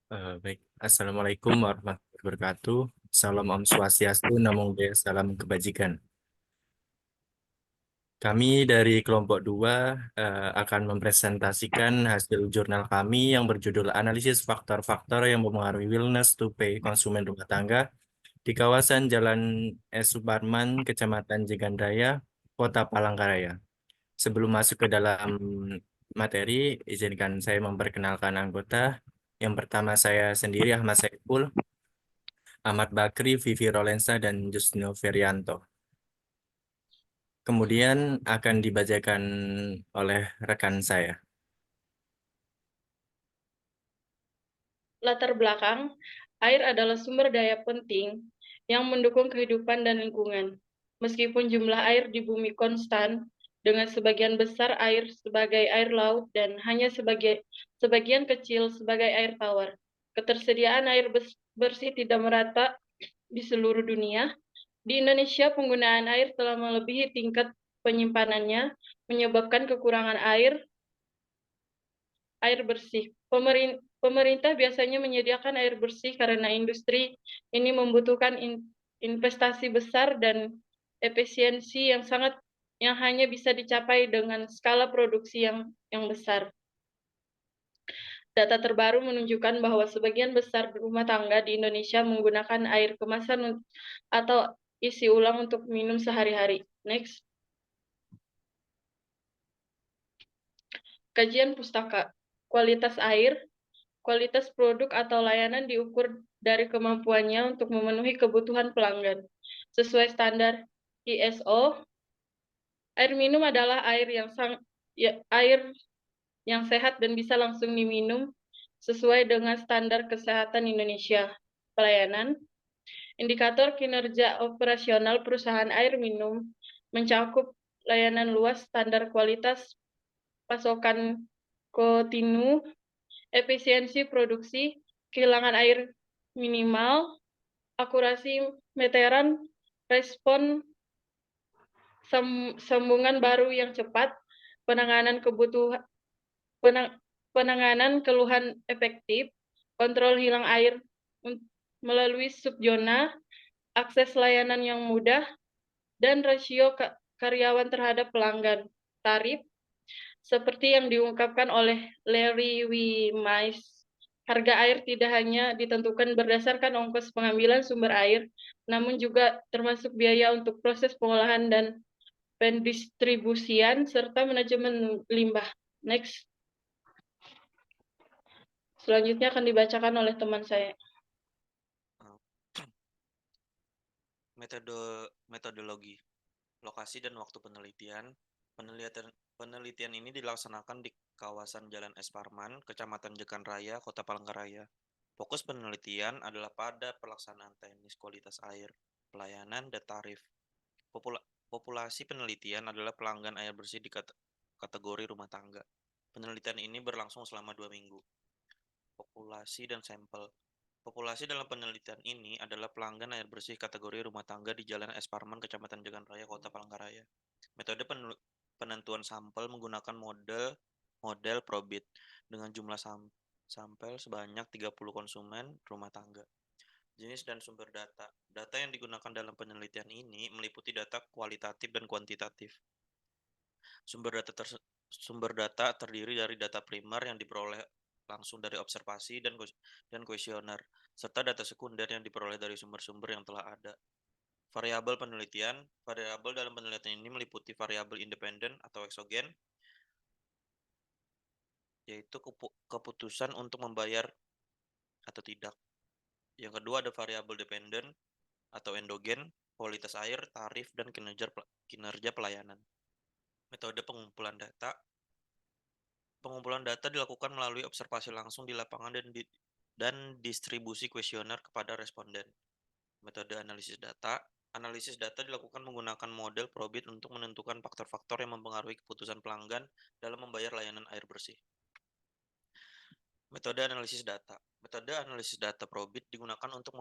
Baik, Assalamualaikum warahmatullahi wabarakatuh. Salam Om Swastiastu, Namo Buddhaya, salam kebajikan. Kami dari kelompok 2 akan mempresentasikan hasil jurnal kami yang berjudul Analisis Faktor-Faktor yang Mempengaruhi Willingness to Pay Konsumen Rumah Tangga di kawasan Jalan S. Suparman, Kecamatan Jeganraya, Kota Palangkaraya. Sebelum masuk ke dalam materi, izinkan saya memperkenalkan anggota. Yang pertama saya sendiri, Ahmad Saiful, Ahmad Bakri, Vivi Rolensa, dan Jusno Ferianto. Kemudian akan dibacakan oleh rekan saya. Latar belakang, air adalah sumber daya penting yang mendukung kehidupan dan lingkungan. Meskipun jumlah air di bumi konstan, dengan sebagian besar air sebagai air laut dan hanya sebagian kecil sebagai air tawar. Ketersediaan air bersih tidak merata di seluruh dunia. Di Indonesia, penggunaan air telah melebihi tingkat penyimpanannya, menyebabkan kekurangan air bersih. Pemerintah biasanya menyediakan air bersih karena industri ini membutuhkan investasi besar dan efisiensi yang hanya bisa dicapai dengan skala produksi yang besar. Data terbaru menunjukkan bahwa sebagian besar rumah tangga di Indonesia menggunakan air kemasan atau isi ulang untuk minum sehari-hari. Next. Kajian pustaka. Kualitas air. Kualitas produk atau layanan diukur dari kemampuannya untuk memenuhi kebutuhan pelanggan. Sesuai standar ISO, air minum adalah air yang sehat dan bisa langsung diminum sesuai dengan standar kesehatan Indonesia. Pelayanan, indikator kinerja operasional perusahaan air minum mencakup layanan luas, standar kualitas, pasokan kontinu, efisiensi produksi, kehilangan air minimal, akurasi meteran, respon sambungan baru yang cepat, penanganan penanganan keluhan efektif, kontrol hilang air melalui subzona, akses layanan yang mudah, dan rasio karyawan terhadap pelanggan. Tarif, seperti yang diungkapkan oleh Larry Wimais, harga air tidak hanya ditentukan berdasarkan ongkos pengambilan sumber air, namun juga termasuk biaya untuk proses pengolahan dan pendistribusian serta manajemen limbah. Next. Selanjutnya akan dibacakan oleh teman saya. Metodologi, lokasi dan waktu penelitian. Penelitian ini dilaksanakan di kawasan Jalan Es Parman, Kecamatan Jekan Raya, Kota Palangkaraya. Fokus penelitian adalah pada pelaksanaan teknis kualitas air, pelayanan, dan tarif. Populasi penelitian adalah pelanggan air bersih di kategori rumah tangga. Penelitian ini berlangsung selama 2 minggu. Populasi dan sampel. Populasi dalam penelitian ini adalah pelanggan air bersih kategori rumah tangga di Jalan Es Parman, Kecamatan Jegan Raya, Kota Palangkaraya. Metode penentuan sampel menggunakan model Probit dengan jumlah sampel sebanyak 30 konsumen rumah tangga. Jenis dan sumber data. Data yang digunakan dalam penelitian ini meliputi data kualitatif dan kuantitatif. Sumber data terdiri dari data primer yang diperoleh langsung dari observasi dan kuesioner, serta data sekunder yang diperoleh dari sumber-sumber yang telah ada. Variabel penelitian. Variabel dalam penelitian ini meliputi variabel independen atau eksogen, yaitu keputusan untuk membayar atau tidak. Yang kedua ada variabel dependen atau endogen, kualitas air, tarif, dan kinerja pelayanan. Metode pengumpulan data. Pengumpulan data dilakukan melalui observasi langsung di lapangan dan distribusi kuesioner kepada responden. Metode analisis data. Analisis data dilakukan menggunakan model Probit untuk menentukan faktor-faktor yang mempengaruhi keputusan pelanggan dalam membayar layanan air bersih. Metode analisis data. Metode analisis data Probit digunakan untuk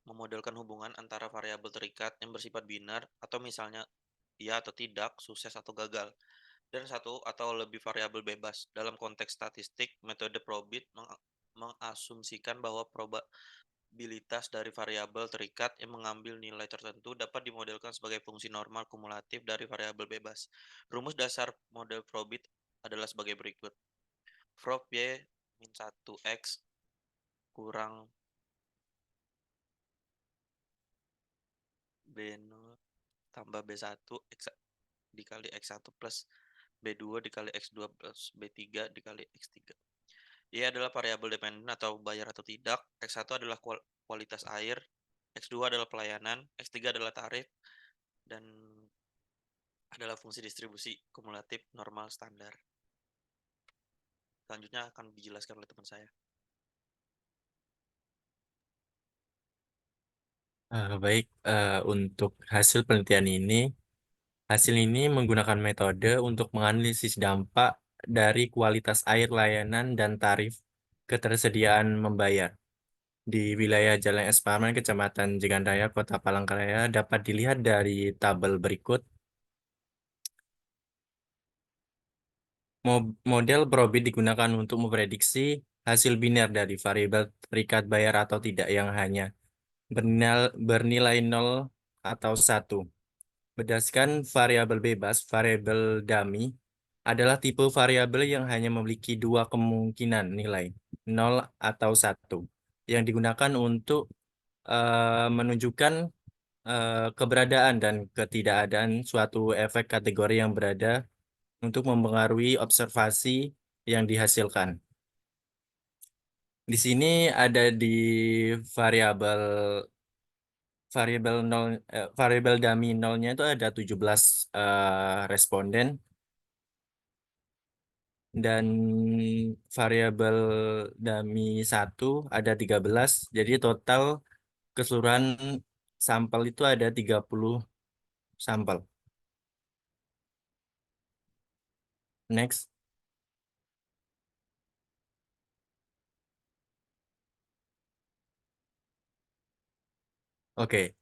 memodelkan hubungan antara variabel terikat yang bersifat binar atau misalnya ya atau tidak, sukses atau gagal, dan satu atau lebih variabel bebas. Dalam konteks statistik, metode Probit mengasumsikan bahwa probabilitas dari variabel terikat yang mengambil nilai tertentu dapat dimodelkan sebagai fungsi normal kumulatif dari variabel bebas. Rumus dasar model probit adalah sebagai berikut. Prob Y min 1X kurang B0 tambah B1 X dikali X1 plus B2 dikali X2 plus B3 dikali X3. Y adalah variabel dependen atau bayar atau tidak. X1 adalah kualitas air. X2 adalah pelayanan. X3 adalah tarif. Dan adalah fungsi distribusi kumulatif normal standar. Selanjutnya akan dijelaskan oleh teman saya. Baik, untuk hasil penelitian ini, hasil ini menggunakan metode untuk menganalisis dampak dari kualitas air layanan dan tarif ketersediaan membayar di wilayah Jalan S. Parman, Kecamatan Jegan-Raya, Kota Palangkaraya dapat dilihat dari tabel berikut. Model probit digunakan untuk memprediksi hasil biner dari variabel terikat bayar atau tidak yang hanya bernilai 0 atau 1. Berdasarkan variabel bebas, variabel dummy adalah tipe variabel yang hanya memiliki dua kemungkinan nilai, 0 atau 1, yang digunakan untuk menunjukkan keberadaan dan ketidakadaan suatu efek kategori yang berada untuk mempengaruhi observasi yang dihasilkan. Di sini ada di variabel dummy 0-nya itu ada 17 responden, dan variabel dummy 1 ada 13. Jadi total keseluruhan sampel itu ada 30 sampel. Next. Oke,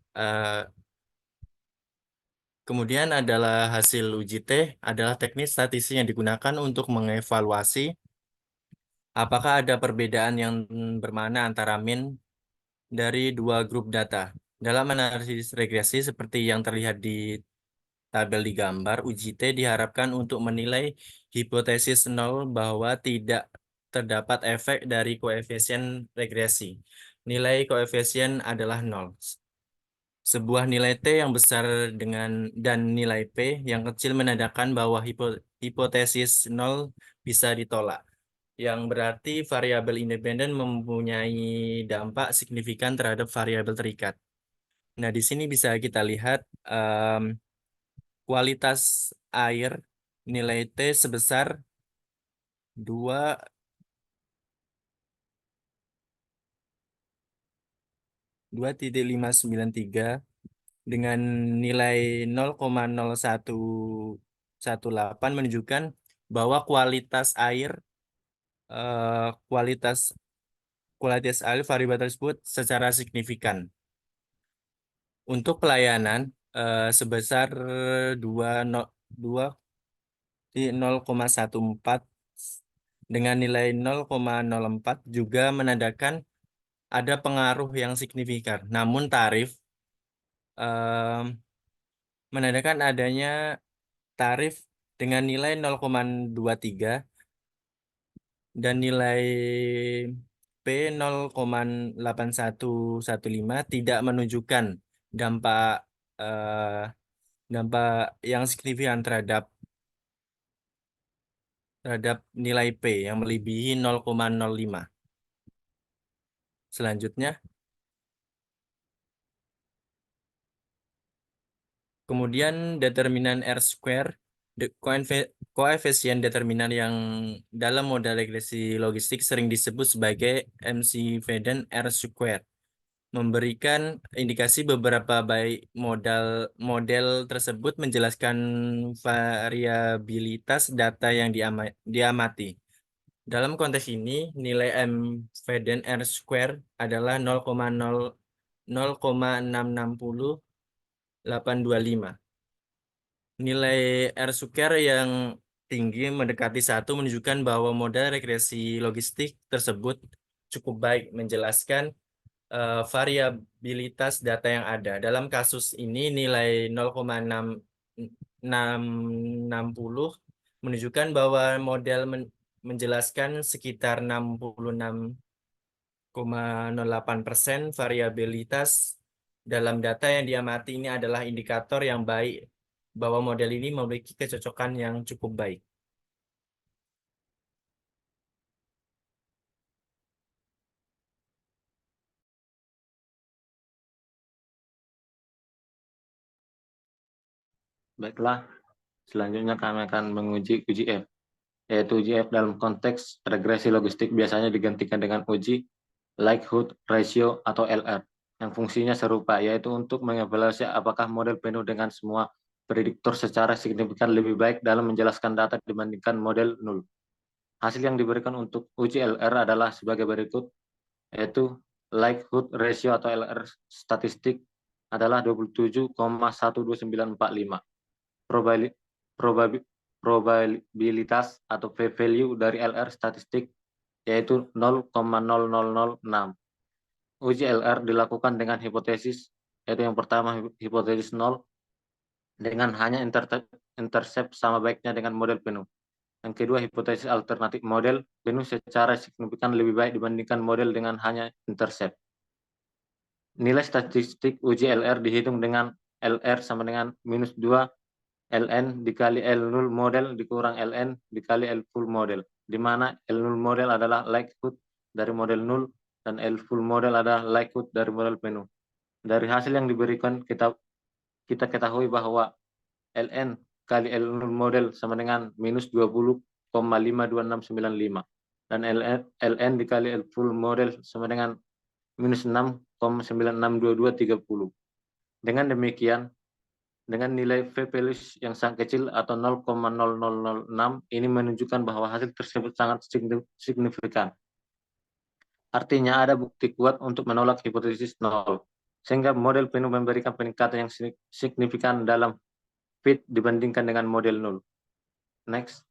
kemudian adalah hasil uji T adalah teknik statistik yang digunakan untuk mengevaluasi apakah ada perbedaan yang bermakna antara min dari dua grup data. Dalam analisis regresi seperti yang terlihat di tabel di gambar, uji T diharapkan untuk menilai hipotesis 0 bahwa tidak terdapat efek dari koefisien regresi. Nilai koefisien adalah 0. Sebuah nilai T yang besar dan nilai P yang kecil menandakan bahwa hipotesis 0 bisa ditolak, yang berarti variabel independen mempunyai dampak signifikan terhadap variabel terikat. Nah, di sini bisa kita lihat kualitas air nilai T sebesar 2,593 dengan nilai 0,0118 menunjukkan bahwa kualitas air variabel tersebut secara signifikan. Untuk pelayanan sebesar 0,14 dengan nilai 0,04 juga menandakan ada pengaruh yang signifikan. Namun tarif menandakan adanya tarif dengan nilai 0,23 dan nilai P 0,8115 tidak menunjukkan dampak yang signifikan terhadap nilai P yang melebihi 0,05. Selanjutnya, kemudian determinan R square, koefisien determinan yang dalam model regresi logistik sering disebut sebagai MC-Fedden R square, memberikan indikasi beberapa baik model tersebut menjelaskan variabilitas data yang diamati. Dalam konteks ini, nilai M-Fedden R square adalah 0,660825. Nilai R square yang tinggi mendekati 1 menunjukkan bahwa model regresi logistik tersebut cukup baik menjelaskan variabilitas data yang ada. Dalam kasus ini nilai 0,660 menunjukkan bahwa model menjelaskan sekitar 66,08% variabilitas dalam data yang diamati. Ini adalah indikator yang baik bahwa model ini memiliki kecocokan yang cukup baik. Baiklah, selanjutnya kami akan menguji uji F, yaitu uji F dalam konteks regresi logistik biasanya digantikan dengan uji likelihood ratio atau LR, yang fungsinya serupa, yaitu untuk mengevaluasi apakah model penuh dengan semua prediktor secara signifikan lebih baik dalam menjelaskan data dibandingkan model nul. Hasil yang diberikan untuk uji LR adalah sebagai berikut, yaitu likelihood ratio atau LR statistik adalah 27,12945. Probabilitas atau p-value dari LR statistik yaitu 0,0006. Uji LR dilakukan dengan hipotesis, yaitu yang pertama hipotesis 0 dengan hanya intercept sama baiknya dengan model penuh. Yang kedua hipotesis alternatif model penuh secara signifikan lebih baik dibandingkan model dengan hanya intercept. Nilai statistik uji LR dihitung dengan LR sama dengan minus 2 ln dikali L0 model dikurang ln dikali L full model, di mana L0 model adalah likelihood dari model nul dan L full model adalah likelihood dari model penuh. Dari hasil yang diberikan kita ketahui bahwa ln kali L0 model sama dengan minus 20,52695 dan ln dikali L full model sama dengan minus 6,962230. Dengan demikian, dengan nilai v-value yang sangat kecil atau 0,0006, ini menunjukkan bahwa hasil tersebut sangat signifikan. Artinya ada bukti kuat untuk menolak hipotesis 0, sehingga model penuh memberikan peningkatan yang signifikan dalam fit dibandingkan dengan model 0. Next.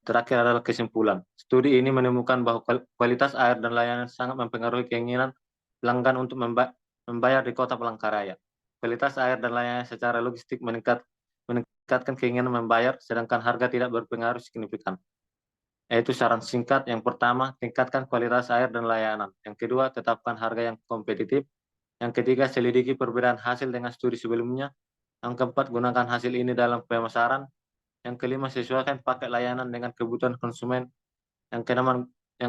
Terakhir adalah kesimpulan. Studi ini menemukan bahwa kualitas air dan layanan sangat mempengaruhi keinginan pelanggan untuk membayar di Kota Palangkaraya. Kualitas air dan layanan secara logistik meningkatkan keinginan membayar, sedangkan harga tidak berpengaruh signifikan. Yaitu saran singkat, yang pertama, tingkatkan kualitas air dan layanan. Yang kedua, tetapkan harga yang kompetitif. Yang ketiga, selidiki perbedaan hasil dengan studi sebelumnya. Yang keempat, gunakan hasil ini dalam pemasaran. Yang kelima, sesuaikan paket layanan dengan kebutuhan konsumen. Yang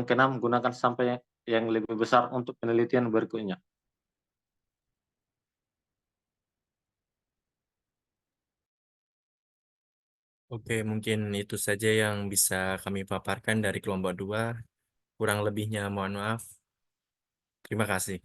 keenam, gunakan sampel yang lebih besar untuk penelitian berikutnya. Oke, mungkin itu saja yang bisa kami paparkan dari kelompok 2. Kurang lebihnya mohon maaf. Terima kasih.